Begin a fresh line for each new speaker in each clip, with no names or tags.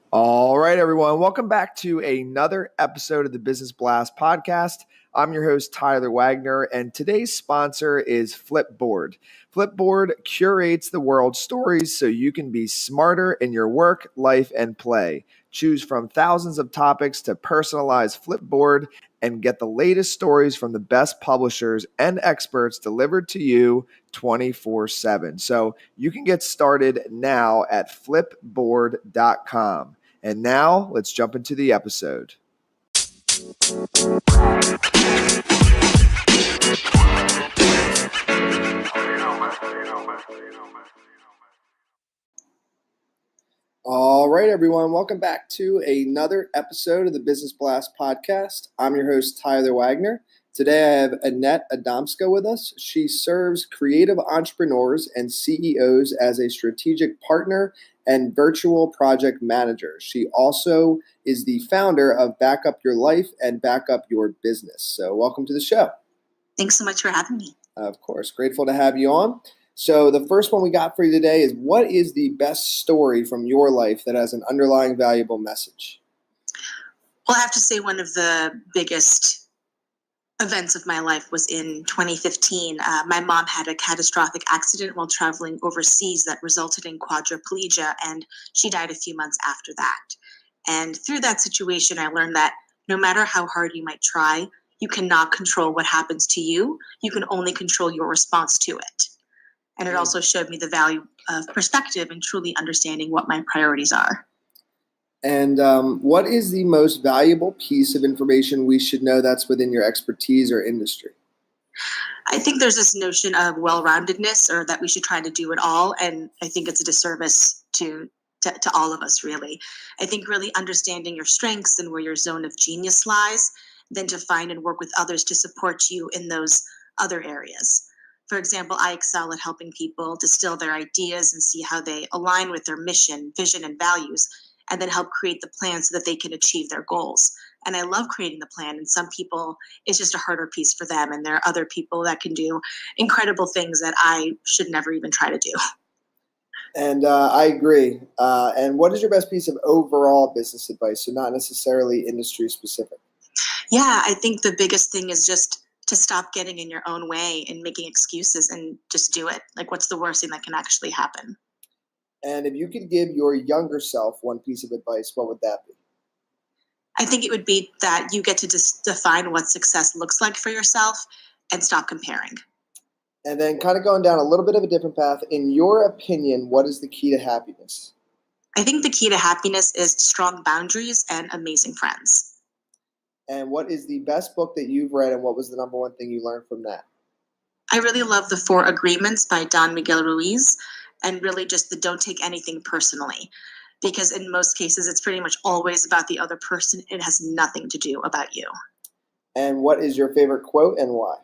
All right, everyone. Welcome back to another episode of the Business Blast podcast. I'm your host, Tyler Wagner, and today's sponsor is Flipboard. Flipboard curates the world's stories so you can be smarter in your work, life, and play. Choose from thousands of topics to personalize Flipboard and get the latest stories from the best publishers and experts delivered to you 24/7. So you can get started now at flipboard.com. And now let's jump into the episode. All right, everyone. Welcome back to another episode of the Business Blast podcast. I'm your host, Tyler Wagner. Today I have Annette Adamska with us. She serves creative entrepreneurs and CEOs as a strategic partner and virtual project manager. She also is the founder of Back Up Your Life and Back Up Your Business. So welcome to the show.
Thanks so much for having me.
Of course. Grateful to have you on. So the first one we got for you today is, what is the best story from your life that has an underlying valuable message?
Well, I have to say one of the biggest events of my life was in 2015. My mom had a catastrophic accident while traveling overseas that resulted in quadriplegia, and she died a few months after that. And through that situation, I learned that no matter how hard you might try, you cannot control what happens to you. You can only control your response to it. And it also showed me the value of perspective and truly understanding what my priorities are.
And what is the most valuable piece of information we should know that's within your expertise or industry?
I think there's this notion of well-roundedness, or that we should try to do it all. And I think it's a disservice to all of us, really. I think really understanding your strengths and where your zone of genius lies, then to find and work with others to support you in those other areas. For example, I excel at helping people distill their ideas and see how they align with their mission, vision, and values, and then help create the plan so that they can achieve their goals. And I love creating the plan, and some people, it's just a harder piece for them, and there are other people that can do incredible things that I should never even try to do.
And I agree. And what is your best piece of overall business advice? So not necessarily industry specific.
Yeah, I think the biggest thing is just to stop getting in your own way and making excuses and just do it. Like, what's the worst thing that can actually happen?
And if you could give your younger self one piece of advice, what would that be?
I think it would be that you get to define what success looks like for yourself and stop comparing.
And then kind of going down a little bit of a different path, in your opinion, what is the key to happiness?
I think the key to happiness is strong boundaries and amazing friends.
And what is the best book that you've read, and what was the number one thing you learned from that?
I really love The 4 Agreements by Don Miguel Ruiz, and really just the don't take anything personally. Because in most cases, it's pretty much always about the other person. It has nothing to do about you.
And what is your favorite quote and why?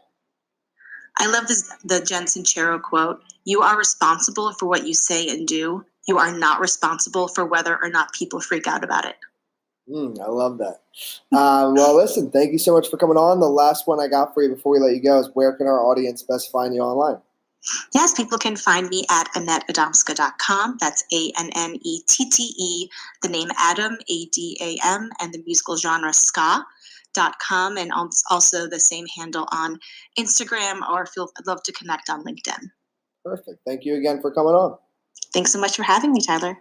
I love the Jen Sincero quote, "You are responsible for what you say and do. You are not responsible for whether or not people freak out about it."
I love that. Well, listen, thank you so much for coming on. The last one I got for you before we let you go is, where can our audience best find you online?
Yes, people can find me at AnnetteAdamska.com. That's ANNETTE, the name Adam, ADAM, and the musical genre ska.com, and also the same handle on Instagram, or I'd love to connect on LinkedIn.
Perfect. Thank you again for coming on.
Thanks so much for having me, Tyler.